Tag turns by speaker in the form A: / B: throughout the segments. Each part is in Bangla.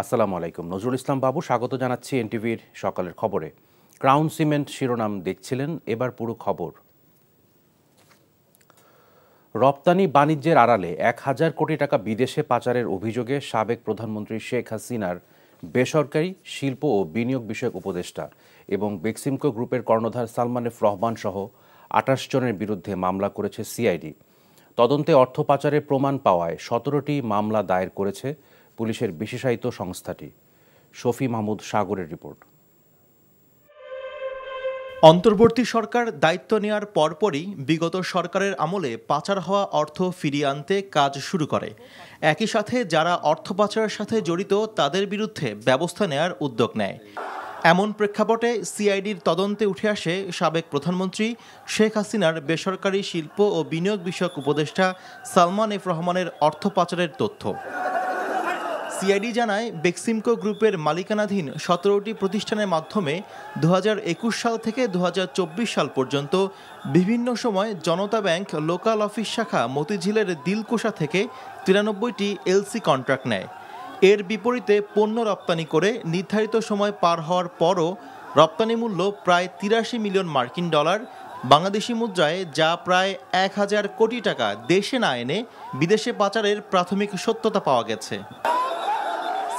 A: আসসালামু আলাইকুম। নজরুল ইসলাম বাবু স্বাগত জানাচ্ছি এনটিভির সকালের খবরে। ক্রাউন সিমেন্ট শিরোনাম দেখছিলেন, এবার পুরো খবর। রপ্তানি বাণিজ্যের আড়ালে ১,০০০ কোটি টাকা বিদেশে পাচারের অভিযোগে সাবেক প্রধানমন্ত্রী শেখ হাসিনার বেসরকারি শিল্প ও বিনিয়োগ বিষয়ক উপদেষ্টা এবং বেক্সিমকো গ্রুপের কর্ণধার সালমান এফ রহমান সহ ২৮ জনের বিরুদ্ধে মামলা করেছে সিআইডি। তদন্তে অর্থ পাচারের প্রমাণ পাওয়ায় ১৭টি মামলা দায়ের করেছে পুলিশের বিশেষায়িত সংস্থাটি। শফি মাহমুদ সাগরের রিপোর্ট।
B: অন্তর্বর্তী সরকার দায়িত্ব নেওয়ার পরপরই বিগত সরকারের আমলে পাচার হওয়া অর্থ ফিরিয়ে আনতে কাজ শুরু করে। একই সাথে যারা অর্থ পাচারের সাথে জড়িত তাদের বিরুদ্ধে ব্যবস্থা নেয়ার উদ্যোগ নেয়। এমন প্রেক্ষাপটে সিআইডির তদন্তে উঠে আসে সাবেক প্রধানমন্ত্রী শেখ হাসিনার বেসরকারি শিল্প ও বিনিয়োগ বিষয়ক উপদেষ্টা সালমান এফ রহমানের অর্থ পাচারের তথ্য। সিআইডি জানায়, বেক্সিমকো গ্রুপের মালিকানাধীন ১৭টি প্রতিষ্ঠানের মাধ্যমে ২০২১ সাল থেকে ২০২৪ সাল পর্যন্ত বিভিন্ন সময় জনতা ব্যাংক লোকাল অফিস শাখা মতিঝিলের দিলকুশা থেকে ৯৩টি এলসি কন্ট্রাক্ট নেয়। এর বিপরীতে পণ্য রপ্তানি করে নির্ধারিত সময় পার হওয়ার পরও রপ্তানি মূল্য প্রায় ৮৩ মিলিয়ন মার্কিন ডলার, বাংলাদেশি মুদ্রায় যা প্রায় ১,০০০ কোটি টাকা দেশে না এনে বিদেশে পাচারের প্রাথমিক সত্যতা পাওয়া গেছে।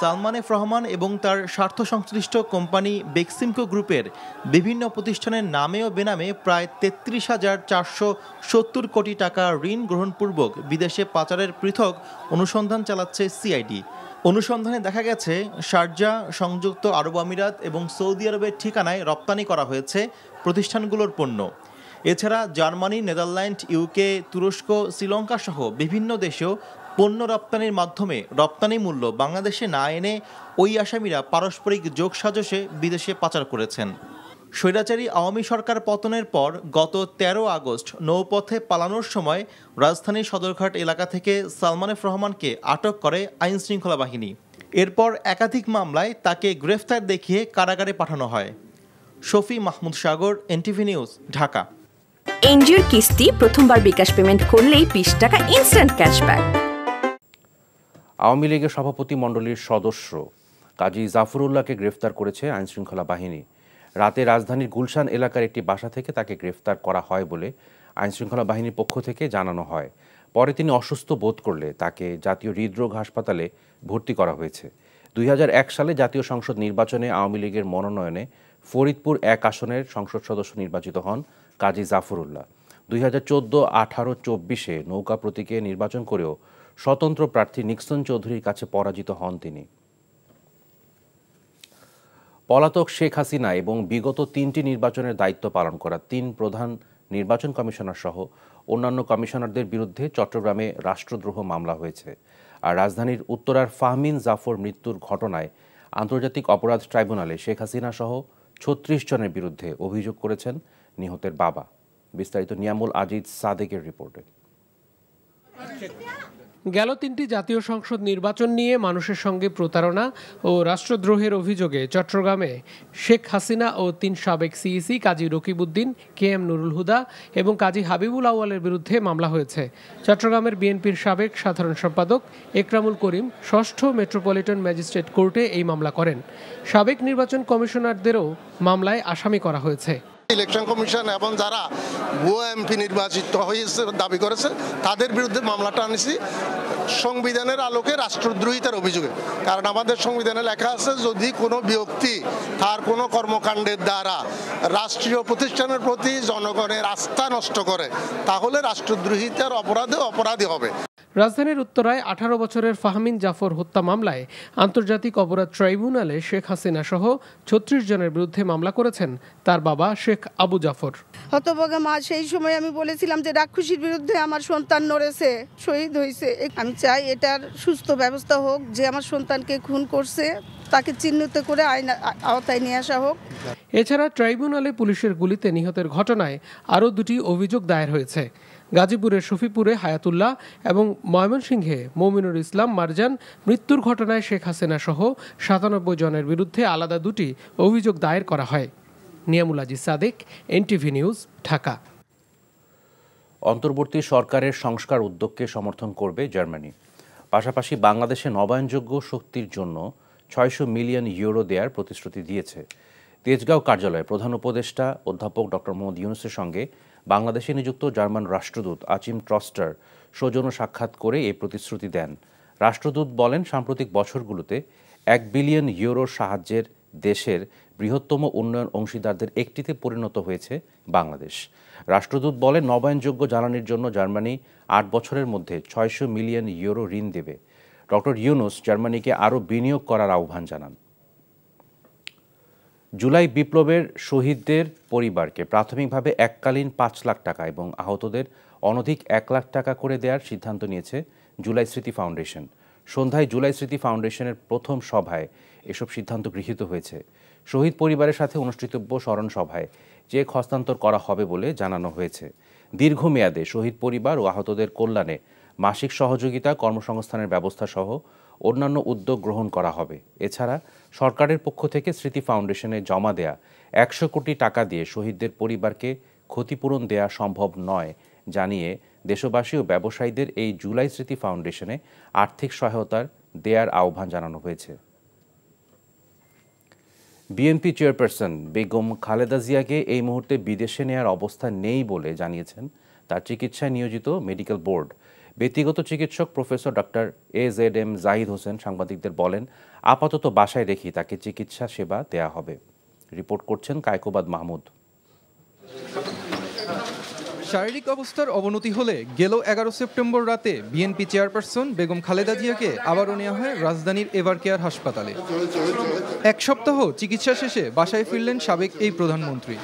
B: সালমান এফ রহমান এবং তার স্বার্থ সংশ্লিষ্ট কোম্পানি বেক্সিমকো গ্রুপের বিভিন্ন প্রতিষ্ঠানের নামে ও বেনামে প্রায় ৩৩,৪৭০ কোটি টাকা ঋণ গ্রহণপূর্বক বিদেশে পাচারের পৃথক অনুসন্ধান চালাচ্ছে সিআইডি। অনুসন্ধানে দেখা গেছে, শারজা, সংযুক্ত আরব আমিরাত এবং সৌদি আরবের ঠিকানায় রপ্তানি করা হয়েছে প্রতিষ্ঠানগুলোর পণ্য। এছাড়া জার্মানি, নেদারল্যান্ড, ইউকে, তুরস্ক, শ্রীলঙ্কা সহ বিভিন্ন দেশেও পণ্য রপ্তানির মাধ্যমে রপ্তানি মূল্য বাংলাদেশে না এনে ওই আসামিরা পারস্পরিক যোগসাজশে বিদেশে পাচার করেছেন। স্বৈরাচারী আওয়ামী সরকার পতনের পর গত ১৩ আগস্ট নৌপথে পালানোর সময় রাজধানীর সদরঘাট এলাকা থেকে সালমান এফ রহমানকে আটক করে আইনশৃঙ্খলা বাহিনী। এরপর একাধিক মামলায় তাকে গ্রেফতার দেখিয়ে কারাগারে পাঠানো হয়। শফি মাহমুদ সাগর, এনটিভি নিউজ, ঢাকা।
C: এনজিওর কিস্তি প্রথমবার বিকাশ পেমেন্ট করলেই ২০ টাকা ইনস্ট্যান্ট ক্যাশব্যাক।
A: আওয়ামী লীগের সভাপতি মণ্ডলীর সদস্য কাজী জাফরুল্লাহকে গ্রেফতার করেছে আইনশৃঙ্খলা বাহিনী। রাতে রাজধানীর গুলশান এলাকার একটি বাসা থেকে তাকে গ্রেফতার করা হয় বলে আইনশৃঙ্খলা বাহিনীর পক্ষ থেকে জানানো হয়। পরে তিনি অসুস্থ বোধ করলে তাকে জাতীয় হৃদরোগ হাসপাতালে ভর্তি করা হয়েছে। ২০০১ সালে জাতীয় সংসদ নির্বাচনে আওয়ামী লীগের মনোনয়নে ফরিদপুর ১ আসনের সংসদ সদস্য নির্বাচিত হন কাজী জাফরুল্লাহ। ২০১৪, ১৮, ২৪-এ নৌকা প্রতীকে নির্বাচন করেও স্বতন্ত্র প্রার্থী নিক্সন চৌধুরীর কাছে পরাজিত হন তিনি। পলাতক শেখ হাসিনা এবং বিগত ৩টি নির্বাচনের দায়িত্ব পালন করা ৩ প্রধান নির্বাচন কমিশনার সহ অন্যান্য কমিশনারদের বিরুদ্ধে চট্টগ্রামে রাষ্ট্রদ্রোহ মামলা হয়েছে। আর রাজধানীর উত্তরার ফাহমিন জাফর মৃত্যুর ঘটনায় আন্তর্জাতিক অপরাধ ট্রাইব্যুনালে শেখ হাসিনা সহ ৩৬ জনের বিরুদ্ধে অভিযোগ করেছেন নিহতের বাবা। বিস্তারিত নিয়ামুল আজিজ সাদেকের রিপোর্টে।
D: গেল ৩টি জাতীয় সংসদ নির্বাচন নিয়ে মানুষের সঙ্গে প্রতারণা ও রাষ্ট্রদ্রোহের অভিযোগে চট্টগ্রামে শেখ হাসিনা ও ৩ সাবেক সিইসি কাজী রকিবউদ্দিন, কে এম নুরুল হুদা এবং কাজী হাবিবুল আউয়ালের বিরুদ্ধে মামলা হয়েছে। চট্টগ্রামের বিএনপির সাবেক সাধারণ সম্পাদক একরামুল করিম ৬ষ্ঠ মেট্রোপলিটন ম্যাজিস্ট্রেট কোর্টে এই মামলা করেন। সাবেক নির্বাচন কমিশনারদেরও মামলায় আসামি করা হয়েছে।
E: ইলেকশন কমিশন এবং যারা ভুয়া এমপি নির্বাচিত হয়েছে দাবি করেছে তাদের বিরুদ্ধে মামলাটা আনিছি সংবিধানের আলোকে রাষ্ট্রদ্রোহিতার অভিযোগে। কারণ আমাদের সংবিধানে লেখা আছে, যদি কোনো ব্যক্তি তার কোনো কর্মকাণ্ডের দ্বারা রাষ্ট্রীয় প্রতিষ্ঠানের প্রতি জনগণের আস্থা নষ্ট করে তাহলে রাষ্ট্রদ্রোহিতার অপরাধী হবে।
D: রাজধানীর উত্তরায় ১৮ বছরের ফাহমিন জাফর হত্যা মামলায় আন্তর্জাতিক অপরাধ ট্রাইব্যুনালে শেখ হাসিনা সহ ৩৬ জনের বিরুদ্ধে মামলা করেছেন তার বাবা শেখ আবু জাফর।
F: হতভাগা মা, সেই সময় আমি বলেছিলাম যে রাক্ষসীর বিরুদ্ধে আমার সন্তান নড়েছে, শহীদ হয়েছে। আমি চাই এটার সুস্থ ব্যবস্থা হোক, যে আমার সন্তানকে খুন করছে তাকে চিহ্নিত করে আইন আওতায় নিয়ে আসা হোক।
D: এছাড়া ট্রাইব্যুনালে পুলিশের গুলিতে নিহতের ঘটনায় আরও 2টি অভিযোগ দায়ের হয়েছে। গাজীপুরের শফিপুরে হায়াতুল্লাহ এবং ময়মনসিংহে মমিনুর ইসলাম মারজান মৃত্যুর ঘটনায় শেখ হাসিনা সহ ৯৭ জনের বিরুদ্ধে আলাদা 2টি অভিযোগ দায়ের করা হয়। Niamul Aziz Sadek, NTV news, Dhaka.
A: অন্তর্বর্তী সরকারের সংস্কার উদ্যোগকে সমর্থন করবে জার্মানি। পাশাপাশি বাংলাদেশে নবায়নযোগ্য শক্তির জন্য 600 মিলিয়ন ইউরো দেওয়ার প্রতিশ্রুতি দিয়েছে। তেজগাঁও কার্যালয়ে প্রধান উপদেষ্টা অধ্যাপক ডক্টর মোহাম্মদ ইউনূসের সঙ্গে বাংলাদেশে নিযুক্ত জার্মান রাষ্ট্রদূত আচিম ট্রস্টার সৌজন্য সাক্ষাৎ করে এই প্রতিশ্রুতি দেন। রাষ্ট্রদূত বলেন, সাম্প্রতিক বছরগুলোতে 1 বিলিয়ন ইউরোর সাহায্যের দেশের বৃহত্তম উন্নয়ন অংশীদারদের একটিতে পরিণত হয়েছে বাংলাদেশ। রাষ্ট্রদূত বলেন, নবায়নযোগ্য জ্বালানির জন্য জার্মানি 8 বছরের মধ্যে 600 মিলিয়ন ইউরো ঋণ দেবে। ডক্টর ইউনূস জার্মানিকে আরও বিনিয়োগ করার আহ্বান জানান। জুলাই বিপ্লবের শহীদদের পরিবারকে প্রাথমিকভাবে এককালীন 5 লাখ টাকা এবং আহতদের অনধিক 1 লাখ টাকা করে দেওয়ার সিদ্ধান্ত নিয়েছে জুলাই স্মৃতি ফাউন্ডেশন। সন্ধ্যায় জুলাই স্মৃতি ফাউন্ডেশনের প্রথম সভায় এসব সিদ্ধান্ত গৃহীত হয়েছে। শহীদ পরিবারের সাথে অনুষ্ঠিতব্য স্মরণ সভায় চেক হস্তান্তর করা হবে বলে জানানো হয়েছে। দীর্ঘমেয়াদে শহীদ পরিবার ও আহতদের কল্যাণে মাসিক সহযোগিতা, কর্মসংস্থানের ব্যবস্থা সহ অন্যান্য উদ্যোগ গ্রহণ করা হবে। এছাড়া সরকারের পক্ষ থেকে স্মৃতি ফাউন্ডেশনে জমা দেয়া 100 কোটি টাকা দিয়ে শহীদদের পরিবারকে ক্ষতিপূরণ দেয়া সম্ভব নয় জানিয়ে দেশবাসী ও ব্যবসায়ীদের এই জুলাই স্মৃতি ফাউন্ডেশনে আর্থিক সহায়তার দেয়ার আহ্বান জানানো হয়েছে। বিএনপি চেয়ারপারসন বেগম খালেদা জিয়াকে এই মুহূর্তে বিদেশে নেয়ার অবস্থা নেই বলে জানিয়েছেন তার চিকিৎসায় নিয়োজিত মেডিকেল বোর্ড। ব্যক্তিগত চিকিৎসক professor doctor AZM Zahid Hossain সাংবাদিকদের বলেন, আপাতত বাসায় রেখে তাকে চিকিৎসা সেবা দেয়া হবে। রিপোর্ট করছেন কায়কোবাদ মাহমুদ।
G: শারীরিক অবস্থার অবনতি হলে গেল 11 সেপ্টেম্বর রাতে বিএনপি চেয়ারপারসন বেগম খালেদা জিয়াকে আবারও নেওয়া হয় রাজধানীর এভারকেয়ার হাসপাতালে। 1 সপ্তাহ চিকিৎসা শেষে বাসায় ফিরলেন সাবেক এই প্রধানমন্ত্রী।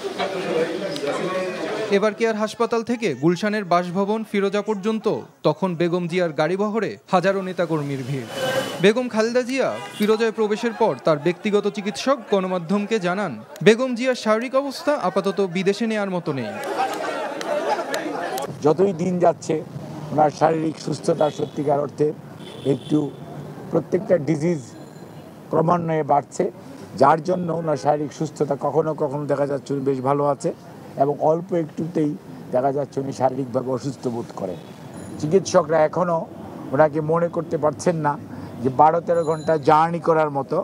G: এভারকেয়ার হাসপাতাল থেকে গুলশানের বাসভবন ফিরোজা পর্যন্ত তখন বেগম জিয়ার গাড়িবহরে হাজারো নেতাকর্মীর ভিড়। বেগম খালেদা জিয়া ফিরোজায় প্রবেশের পর তার ব্যক্তিগত চিকিৎসক গণমাধ্যমকে জানান, বেগম জিয়ার শারীরিক অবস্থা আপাতত বিদেশে নেয়ার মতো নেই।
H: যতই দিন যাচ্ছে ওনার শারীরিক সুস্থতা সত্যিকার অর্থে একটু প্রত্যেকটা ডিজিজ ক্রমান্বয়ে বাড়ছে, যার জন্য ওনার শারীরিক সুস্থতা কখনো কখনো দেখা যাচ্ছে উনি বেশ ভালো আছে এবং অল্প একটুতেই দেখা যাচ্ছে উনি শারীরিকভাবে অসুস্থ বোধ করেন। চিকিৎসকরা এখনও ওনাকে মনে করতে পারছেন না যে 12-13 ঘন্টা জার্নি করার মতো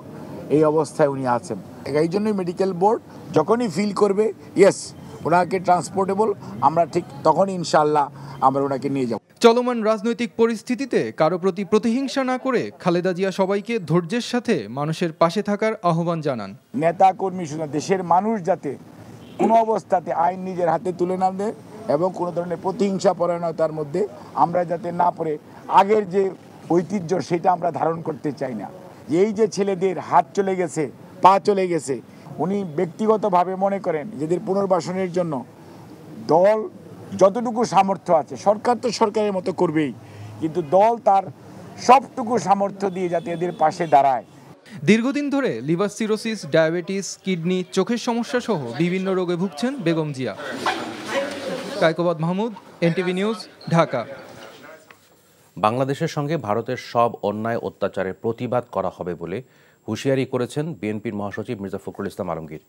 H: এই অবস্থায় উনি আছেন। এই জন্যই মেডিকেল বোর্ড যখনই ফিল করবে ইয়েস ওনাকে ট্রান্সপোর্টেবল, আমরা ঠিক তখনই ইনশাআল্লাহ আমরা ওনাকে নিয়ে যাব।
G: চলমান রাজনৈতিক পরিস্থিতিতে কারো প্রতি প্রতিহিংসা না করে খালেদা জিয়া সবাইকে ধৈর্যের সাথে মানুষের পাশে থাকার আহ্বান জানান।
H: নেতা কর্মী শুধু দেশের মানুষ যাতে কোনো অবস্থাতে আইন নিজের হাতে তুলে না দেয় এবং কোনো ধরনের প্রতিহিংসা পরায়ণতার মধ্যে আমরা যাতে না পড়ে আগের যে ঐতিহ্য সেটা আমরা ধারণ করতে চাই না। এই যে ছেলেদের হাত চলে গেছে, পা চলে গেছে, উনি ব্যক্তিগতভাবে মনে করেন এদের পুনর্বাসনের জন্য দল যতটুকু সামর্থ্য আছে, সরকার তো সরকারের মতো করবেই, কিন্তু দল তার সবটুকু সামর্থ্য দিয়ে যাতে এদের পাশে দাঁড়ায়।
G: দীর্ঘদিন ধরে লিভার সিরোসিস, ডায়াবেটিস, কিডনি, চোখের সমস্যা সহ বিভিন্ন রোগে ভুগছেন বেগম জিয়া। Kaikobad Mahmud, NTV news, Dhaka.
A: বাংলাদেশের সঙ্গে ভারতের সব অন্যায় অত্যাচারের প্রতিবাদ করা হবে বলে হুঁশিয়ারি করেছেন বিএনপির মহাসচিব মির্জা ফখরুল ইসলাম আলমগীর।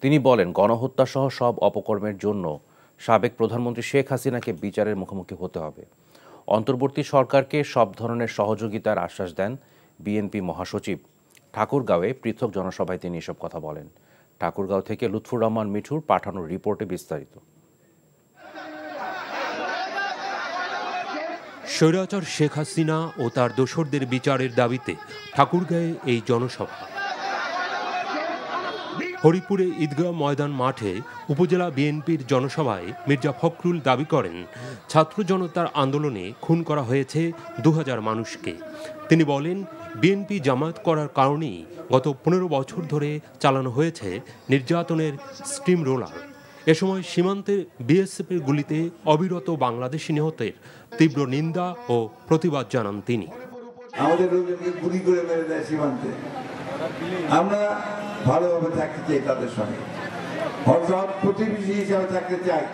A: তিনি বলেন, গণহত্যা সহ সব অপকর্মের জন্য সাবেক প্রধানমন্ত্রী শেখ হাসিনাকে বিচারের মুখোমুখি হতে হবে। অন্তর্বর্তী সরকারকে সব ধরনের সহযোগিতার আশ্বাস দেন বিএনপি মহাসচিব। ঠাকুরগাঁওয়ে পৃথক জনসভায় তিনি এসব কথা বলেন। ঠাকুরগাঁও থেকে লুৎফুর রহমান মিঠুর পাঠানো রিপোর্টে বিস্তারিত।
I: স্বৈরাচার শেখ হাসিনা ও তার দোসরদের বিচারের দাবিতে ঠাকুরগাঁয়ে এই জনসভা। হরিপুরে ঈদগাহ ময়দান মাঠে উপজেলা বিএনপির জনসভায় মির্জা ফখরুল দাবি করেন, ছাত্র জনতার আন্দোলনে খুন করা হয়েছে 2000 মানুষকে। তিনি বলেন, বিএনপি জামায়াত করার কারণেই গত 15 বছর ধরে চালানো হয়েছে নির্যাতনের স্টিম রোলার। এ সময় সীমান্তে বিএসএফের গুলিতে অবিরত বাংলাদেশি নিহতের তীব্র নিন্দা ও প্রতিবাদ জানান তিনি।
J: আমাদের লোকজনকে গুলি করে মেরে দেয় সীমান্তে, আমরা ভালোভাবে থাকতে চাই, তাদের সঙ্গে প্রতিবেশী হিসাবে থাকতে চাই,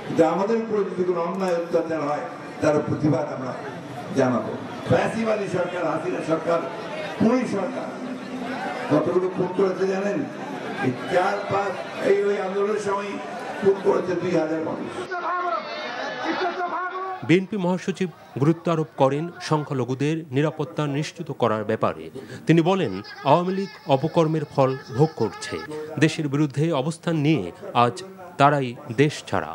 J: কিন্তু আমাদের উপরে যদি কোনো অন্যায় অত্যাচার হয় তার প্রতিবাদ আমরা জানাবো। ফ্যাসিবাদী সরকার, হাসিনা সরকার, খুনি সরকার কতগুলো খুন করেছে জানেন? 4-5 এই আন্দোলনের সময় খুন করেছে 2000 মানুষ।
I: বিএনপি মহাসচিব গুরুত্ব আরোপ করেন সংখ্যালঘুদের নিরাপত্তা নিশ্চিত করার ব্যাপারে। তিনি বলেন, আওয়ামী লীগ অপকর্মের ফল ভোগ করছে। দেশের বিরুদ্ধে অবস্থান নিয়ে আজ তারাই দেশ ছাড়া।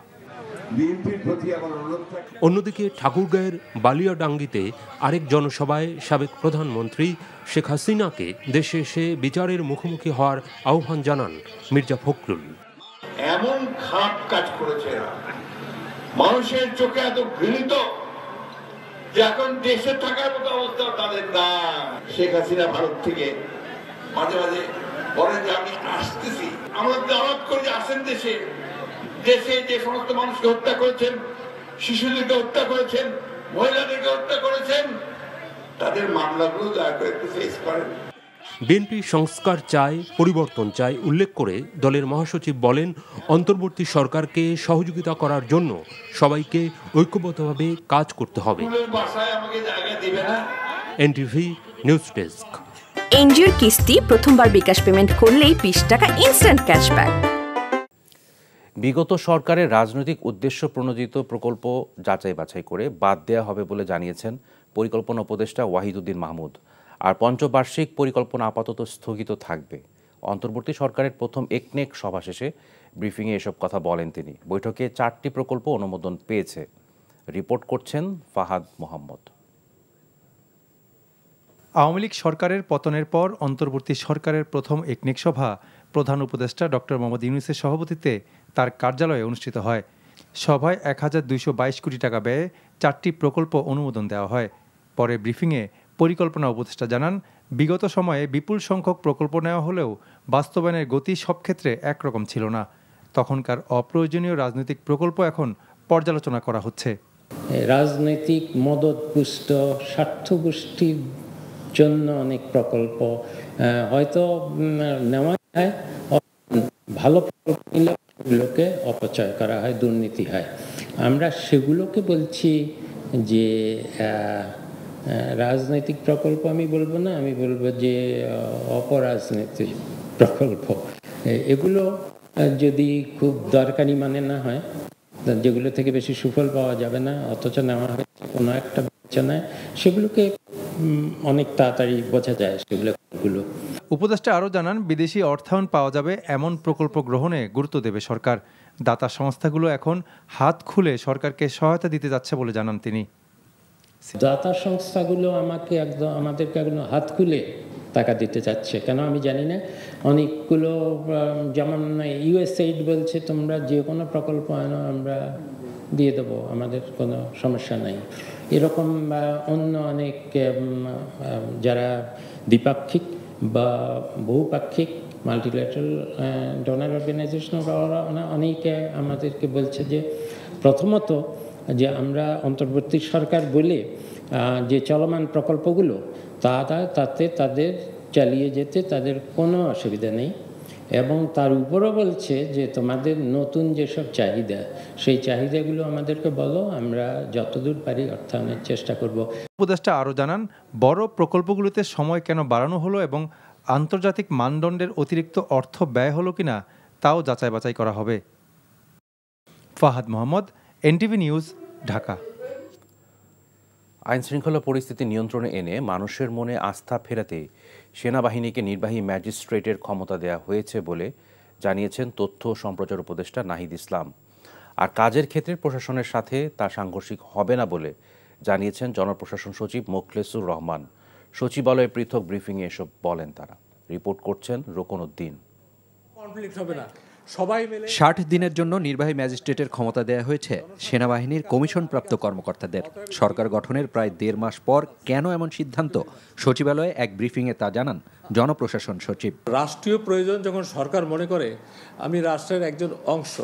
I: অন্যদিকে ঠাকুরগাঁয়ের বালিয়াডাঙ্গিতে আরেক জনসভায় সাবেক প্রধানমন্ত্রী শেখ হাসিনাকে দেশে এসে বিচারের মুখোমুখি হওয়ার আহ্বান জানান মির্জা ফখরুল।
J: এমন খারাপ কাজ করেছে এরা, মানুষের চোখে এত ঘৃণিত যে এখন দেশে থাকার মতো অবস্থা তাদের না। শেখ হাসিনা ভারত থেকে মাঝে মাঝে বলেন যে আমি আসতেছি, আমরা দাওয়াত করি যে আসেন দেশে। দেশে যে সমস্ত মানুষকে হত্যা করেছেন, শিশুদেরকে হত্যা করেছেন, মহিলাদেরকে হত্যা করেছেন, তাদের মামলাগুলো দয়া করে একটু ফেস করেন।
I: বিএনপি সংস্কার চায়, পরিবর্তন চায় উল্লেখ করে দলের মহাসচিব বলেন, অন্তর্বর্তী সরকারকে সহযোগিতা করার জন্য সবাইকে ঐক্যবদ্ধভাবে কাজ করতে হবে। NTV news desk.
C: এনজিওর কিস্তি প্রথমবার বিকাশ পেমেন্ট করলেই 20 টাকা ইনস্ট্যান্ট ক্যাশব্যাক।
A: বিগত সরকারের রাজনৈতিক উদ্দেশ্য প্রণোদিত প্রকল্প যাচাই বাছাই করে বাদ দেওয়া হবে বলে জানিয়েছেন পরিকল্পনা উপদেষ্টা ওয়াহিদুদ্দিন মাহমুদ। আর পঞ্চবার্ষিক পরিকল্পনা আপাতত স্থগিত থাকবে। অন্তর্বর্তী সরকারের প্রথম একনেক সভা শেষে ব্রিফিংয়ে এসব কথা বলেন তিনি। বৈঠকে 4টি প্রকল্প অনুমোদন পেয়েছে। রিপোর্ট করছেন ফাহাদ মোহাম্মদ।
K: আওয়ামী লীগ সরকারের পতনের পর অন্তর্বর্তী সরকারের প্রথম একনেক সভা প্রধান উপদেষ্টা ডক্টর মোহাম্মদ ইউনূসের সভাপতিত্বে তার কার্যালয়ে অনুষ্ঠিত হয়। সভায় 1222 কোটি টাকা ব্যয়ে 4টি প্রকল্প অনুমোদন দেওয়া হয়। পরে ব্রিফিংয়ে পরিকল্পনা উপদেষ্টা জানান, বিগত সময়ে বিপুল সংখ্যক প্রকল্প নেওয়া হলেও বাস্তবায়নের গতি সব ক্ষেত্রে একরকম ছিল না। তখনকার অপ্রয়োজনীয় রাজনৈতিক প্রকল্প এখন পর্যালোচনা করা হচ্ছে।
L: রাজনৈতিক মদতপুষ্ট স্বার্থগোষ্ঠীর জন্য অনেক প্রকল্প হয়তো নেওয়া হয়, ভালো প্রকল্প নিলে সেগুলোকে অপচয় করা হয়, দুর্নীতি হয়। আমরা সেগুলোকে বলছি যে রাজনৈতিক প্রকল্প আমি বলবো না, আমি বলবো যে অপরাজনৈতিক প্রকল্প। এগুলো যদি খুব দরকারি মানে না হয়, যেগুলো থেকে বেশি সুফল পাওয়া যাবে না, অথচ নেওয়া হয়েছে কোনো একটা বিবেচনায়, সেগুলোকে অনেক তাড়াতাড়ি বোঝা যায় সেগুলো।
K: উপদেষ্টা আরও জানান, বিদেশি অর্থায়ন পাওয়া যাবে এমন প্রকল্প গ্রহণে গুরুত্ব দেবে সরকার। দাতা সংস্থাগুলো এখন হাত খুলে সরকারকে সহায়তা দিতে যাচ্ছে বলে জানান তিনি।
L: দাতা সংস্থাগুলো আমাদেরকে একদম হাত খুলে টাকা দিতে চাচ্ছে, কেন আমি জানি না। অনেকগুলো যেমন ইউএসএইড বলছে, তোমরা যে কোনো প্রকল্প আনো আমরা দিয়ে দেবো, আমাদের কোনো সমস্যা নাই। এরকম অন্য অনেক যারা দ্বিপাক্ষিক বা বহুপাক্ষিক মাল্টিল্যাটারাল ডোনার অর্গানাইজেশন, অনেকে আমাদেরকে বলছে যে প্রথমত যে আমরা অন্তর্বর্তী সরকার বলে যে চলমান প্রকল্পগুলো তাতে তাদের চালিয়ে যেতে তাদের কোনো অসুবিধা নেই, এবং তার উপরও বলছে যে তোমাদের নতুন যেসব চাহিদা, সেই চাহিদাগুলো আমাদেরকে বলো, আমরা যতদূর পারি অর্থায়নের চেষ্টা করব।
K: উপদেষ্টা আরও জানান, বড় প্রকল্পগুলোতে সময় কেন বাড়ানো হলো এবং আন্তর্জাতিক মানদণ্ডের অতিরিক্ত অর্থ ব্যয় হলো কিনা তাও যাচাই বাছাই করা হবে। Fahad Mohammad, NTV news, Dhaka.
A: আইনশৃঙ্খলা পরিস্থিতি নিয়ন্ত্রণে এনে মানুষের মনে আস্থা ফেরাতে সেনাবাহিনীকে নির্বাহী ম্যাজিস্ট্রেটের ক্ষমতা দেওয়া হয়েছে বলে জানিয়েছেন তথ্য ও সম্প্রচার উপদেষ্টা নাহিদ ইসলাম। আর কাজের ক্ষেত্রে প্রশাসনের সাথে তা সাংঘর্ষিক হবে না বলে জানিয়েছেন জনপ্রশাসন সচিব মোখলেসুর রহমান। সচিবালয়ে পৃথক ব্রিফিংয়ে এসব বলেন তারা। রিপোর্ট করছেন রোকন উদ্দিন।
M: 60 দিনের জন্য নির্বাহী ম্যাজিস্ট্রেটের ক্ষমতা দেওয়া হয়েছে সেনাবাহিনীর কমিশনপ্রাপ্ত কর্মকর্তাদের। সরকার গঠনের প্রায় 1.5 মাস পর কেন এমন সিদ্ধান্ত, সচিবালয়ে এক ব্রিফিংয়ে তা জানান জনপ্রশাসন সচিব।
N: রাষ্ট্রীয় প্রয়োজন যখন সরকার মনে করে আমি রাষ্ট্রের একজন অংশ,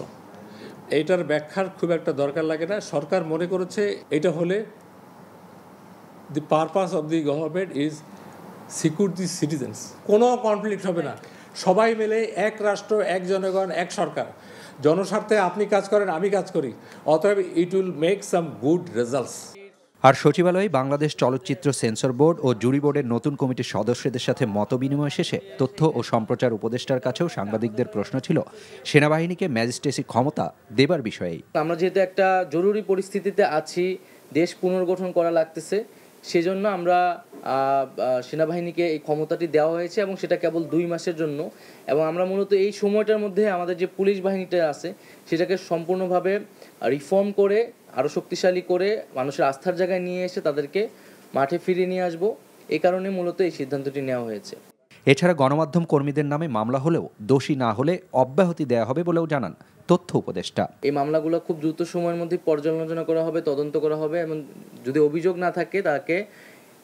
N: এইটার ব্যাখ্যার খুব একটা দরকার লাগে না। সরকার মনে করেছে এটা হলে the purpose of the government is secure the citizens, কোনো কনফ্লিক্ট হবে না। সবাই মিলে এক রাষ্ট্র, এক জনগণ, এক সরকার, জনস্বার্থে আপনি কাজ করেন, আমি কাজ করি, অতএব it will make some good results.
M: আর সচিবালয়ে বাংলাদেশ চলচ্চিত্র সেন্সর বোর্ড ও জুরি বোর্ডের নতুন কমিটির সদস্যদের সাথে মতবিনিময় শেষে তথ্য ও সম্প্রচার উপদেষ্টার কাছেও সাংবাদিকদের প্রশ্ন ছিল সেনাবাহিনীকে ম্যাজিস্ট্রেসি ক্ষমতা দেবার বিষয়েই।
O: আমরা যেহেতু একটা জরুরি পরিস্থিতিতে আছি, দেশ পুনর্গঠন করা লাগতেছে, সেজন্য আমরা সেনাবাহিনীকে এই ক্ষমতাটি দেওয়া হয়েছে এবং সেটা কেবল 2 মাসের জন্য। এবং আমরা মূলত এই সময়টার মধ্যে আমাদের যে পুলিশ বাহিনীটা আছে সেটাকে সম্পূর্ণভাবে রিফর্ম করে আরও শক্তিশালী করে মানুষের আস্থার জায়গায় নিয়ে এসে তাদেরকে মাঠে ফিরিয়ে নিয়ে আসবো। এই কারণে মূলত এই সিদ্ধান্তটি নেওয়া হয়েছে।
M: এছাড়া গণমাধ্যম কর্মীদের নামে মামলা হলেও দোষী না হলে অব্যাহতি দেওয়া হবে বলেও জানান তথ্য উপদেষ্টা।
O: এই মামলাগুলো খুব দ্রুত সময়ের মধ্যে পর্যালোচনা করা হবে, তদন্ত করা হবে এবং যদি অভিযোগ না থাকে তাকে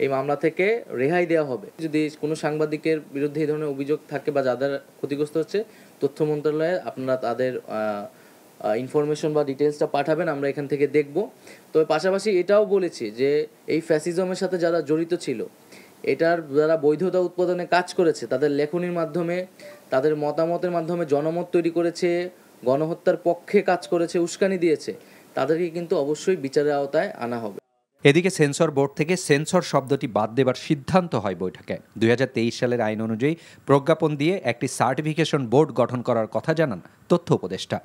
O: এই মামলা থেকে রেহাই দেওয়া হবে। যদি কোনো সাংবাদিকের বিরুদ্ধে এই ধরনের অভিযোগ থাকে বা যাদের ক্ষতিগ্রস্ত হচ্ছে, তথ্য মন্ত্রণালয়ে আপনারা তাদের ইনফরমেশন বা ডিটেলসটা পাঠাবেন, আমরা এখান থেকে দেখব। তবে পাশাপাশি এটাও বলেছি যে এই ফ্যাসিজমের সাথে যারা জড়িত ছিল, এটার যারা বৈধতা উৎপাদনে কাজ করেছে, তাদের লেখনীর মাধ্যমে, তাদের মতামতের মাধ্যমে জনমত তৈরি করেছে, গণহত্যার পক্ষে কাজ করেছে, উস্কানি দিয়েছে, তাদেরকে কিন্তু অবশ্যই বিচারের আওতায় আনা হবে।
M: এদিকে সেন্সর বোর্ড থেকে সেন্সর শব্দটি বাদ দেবার সিদ্ধান্ত হয় বৈঠকে। 2023 সালের আইন অনুযায়ী প্রজ্ঞাপন দিয়ে একটি সার্টিফিকেশন বোর্ড গঠন করার কথা জানান তথ্য উপদেষ্টা।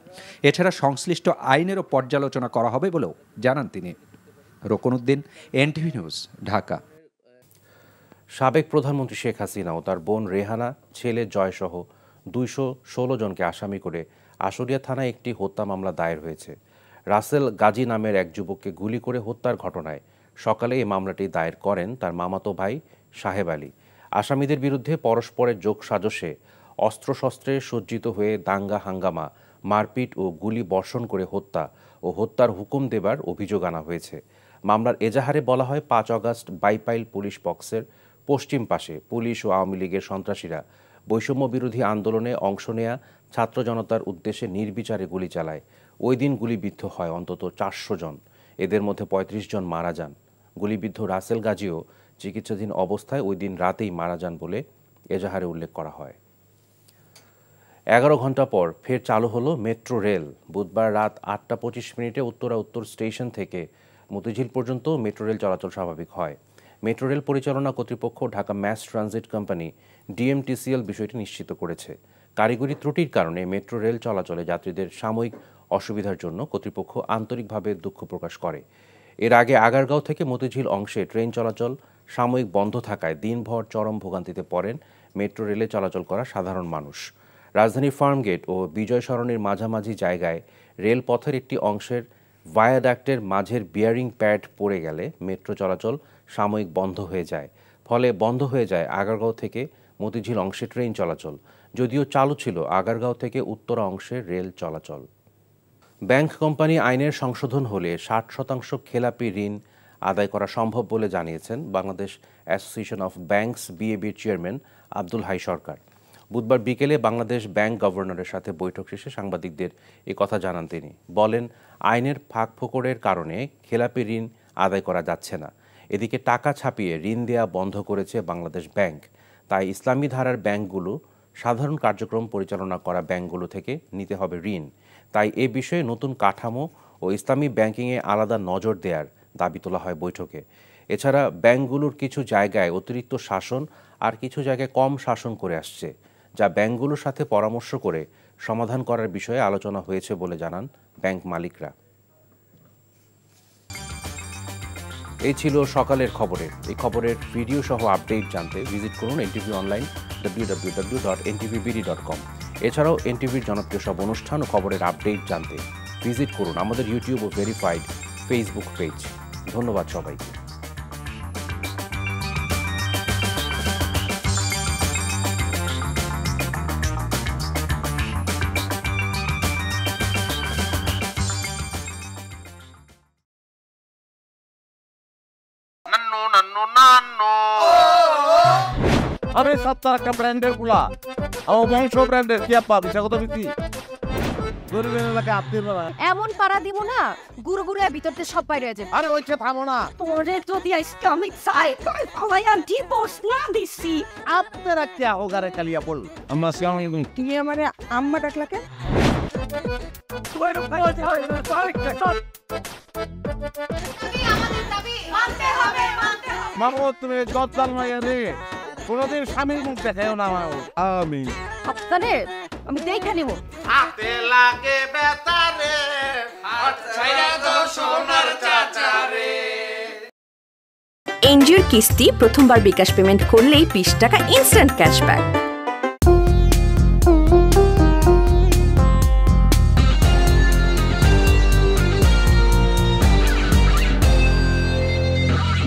M: এছাড়া সংশ্লিষ্ট আইনেরও পর্যালোচনা করা হবে বলেও জানান তিনি। Rokonuddin, NTV news, Dhaka.
A: সাবেক প্রধানমন্ত্রী শেখ হাসিনা ও তার বোন রেহানা, ছেলে জয়সহ 216 জনকে আসামি করে আশুলিয়া থানায় একটি হত্যা মামলা দায়ের হয়েছে। রাসেল গাজী নামের এক যুবককে গুলি করে হত্যার ঘটনায় সকালে এই মামলাটি দায়ের করেন তার মামাতো ভাই সাহেব আলী। আসামিদের বিরুদ্ধে পরস্পরের যোগসাজশে অস্ত্রশস্ত্রে সজ্জিত হয়ে দাঙ্গা হাঙ্গামা, মারপিট ও গুলি বর্ষণ করে হত্যা ও হত্যার হুকুম দেবার অভিযোগ আনা হয়েছে। মামলার এজাহারে বলা হয়, 5 আগস্ট বাইপাইল পুলিশ বক্সের পশ্চিম পাশে পুলিশ ও আওয়ামী লীগের সন্ত্রাসীরা বৈষম্য বিরোধী আন্দোলনে অংশ নেয়া ছাত্র জনতার উদ্দেশ্যে নির্বিচারে গুলি চালায়। ওই দিন গুলিবিদ্ধ হয় অন্তত 400 জন, এদের মধ্যে 35 জন মারা যান। গুলিবিদ্ধ রাসেল গাজীও চিকিৎসাধীন অবস্থায় ওই দিন রাতেই মারা যান বলে এজাহারে উল্লেখ করা হয়। 11 ঘন্টা পর ফের চালু হলো মেট্রো রেল। বুধবার রাত 8:25 উত্তরা উত্তর স্টেশন থেকে মতিঝিল পর্যন্ত মেট্রো রেল চলাচল স্বাভাবিক হয়। মেট্রো রেল পরিচালনা কর্তৃপক্ষ Dhaka mass transit company DMTCL বিষয়টি নিশ্চিত করেছে। কারিগরি ত্রুটির কারণে মেট্রো রেল চলাচলে যাত্রীদের সাময়িক অসুবিধার জন্য কর্তৃপক্ষ আন্তরিকভাবে দুঃখ প্রকাশ করে। এর আগে আগারগাঁও থেকে মতিঝিল অংশে ট্রেন চলাচল সাময়িক বন্ধ থাকায় দিনভর চরম ভোগান্তিতে পড়েন মেট্রো রেলে চলাচল করা সাধারণ মানুষ। রাজধানীর ফার্মগেট ও বিজয় সরণির মাঝামাঝি জায়গায় রেলপথের একটি অংশের ভায়াডাক্টের মাঝের বিয়ারিং প্যাড পড়ে গেলে মেট্রো চলাচল সাময়িক বন্ধ হয়ে যায়। ফলে বন্ধ হয়ে যায় আগারগাঁও থেকে মতিঝিল অংশে ট্রেন চলাচল, যদিও চালু ছিল আগারগাঁও থেকে উত্তরা অংশের রেল চলাচল। ব্যাংক কোম্পানি আইনের সংশোধন হলে 60% খেলাপি ঋণ আদায় করা সম্ভব বলে জানিয়েছেন বাংলাদেশ অ্যাসোসিয়েশন অফ ব্যাংকস বিএবির চেয়ারম্যান আব্দুল হাই সরকার। বুধবার বিকেলে বাংলাদেশ ব্যাংক গভর্নরের সাথে বৈঠক শেষে সাংবাদিকদের এ কথা জানান তিনি। বলেন, আইনের ফাঁকফোকরের কারণে খেলাপি ঋণ আদায় করা যাচ্ছে না। এদিকে টাকা ছাপিয়ে ঋণ দেয়া বন্ধ করেছে বাংলাদেশ ব্যাংক। তাই ইসলামী ধারার ব্যাংকগুলো সাধারণ কার্যক্রম পরিচালনা করা ব্যাংকগুলো থেকে নিতে হবে ঋণ। তাই এ বিষয়ে নতুন কাঠামো ও ইসলামী ব্যাংকিংয়ে আলাদা নজর দেওয়ার দাবি তোলা হয় বৈঠকে। এছাড়া ব্যাংকগুলোর কিছু জায়গায় অতিরিক্ত শাসন আর কিছু জায়গায় কম শাসন করে আসছে, যা ব্যাংকগুলোর সাথে পরামর্শ করে সমাধান করার বিষয়ে আলোচনা হয়েছে বলে জানান ব্যাংক মালিকরা। এই ছিল সকালের খবরে। এই খবরের ভিডিও সহ আপডেট জানতে ভিজিট করুন এনটিভি অনলাইন www.ntvbd.com। এছাড়াও এনটিভির জনপ্রিয় সব অনুষ্ঠান ও খবরের আপডেট জানতে ভিজিট করুন আমাদের ইউটিউব ও ভেরিফাইড ফেসবুক পেজ। ধন্যবাদ সবাইকে।
P: আরে সপ্তাহ একটা ব্র্যান্ডের গুলা আমার বংশ ব্র্যান্ডের কি আপা বিচার কত বিক্রি গরিবের এলাকায় আপনি
Q: এমন পাড়া দিব না গুরু গুরু ভিতরতে সব বাইরে যাবে।
P: আরে ওইটা থামো না,
Q: তোরে যদি ইসলামিক সাইড সবাই আমি ডিভোর্স না দিছি
P: আপনারা কি হোগারে কালিয়া বল আমরা সামনে
Q: তুমি আমারে আম্মা ডাকলাকে
P: তুমি আমাদের দাবি মানতে হবে মামু তুমি গদ্দার মাইয়া রে কোনদিন স্বামীর মুখ দেখাও না আমি
Q: আপনারে আমি দেখে নিব।
P: হাতে লাগে বেতারে হাত ছাইরা দাও সোনার চাচা রে।
C: এনজিওর কিস্তি প্রথমবার বিকাশ পেমেন্ট করলেই 20 টাকা ইনস্ট্যান্ট ক্যাশব্যাক।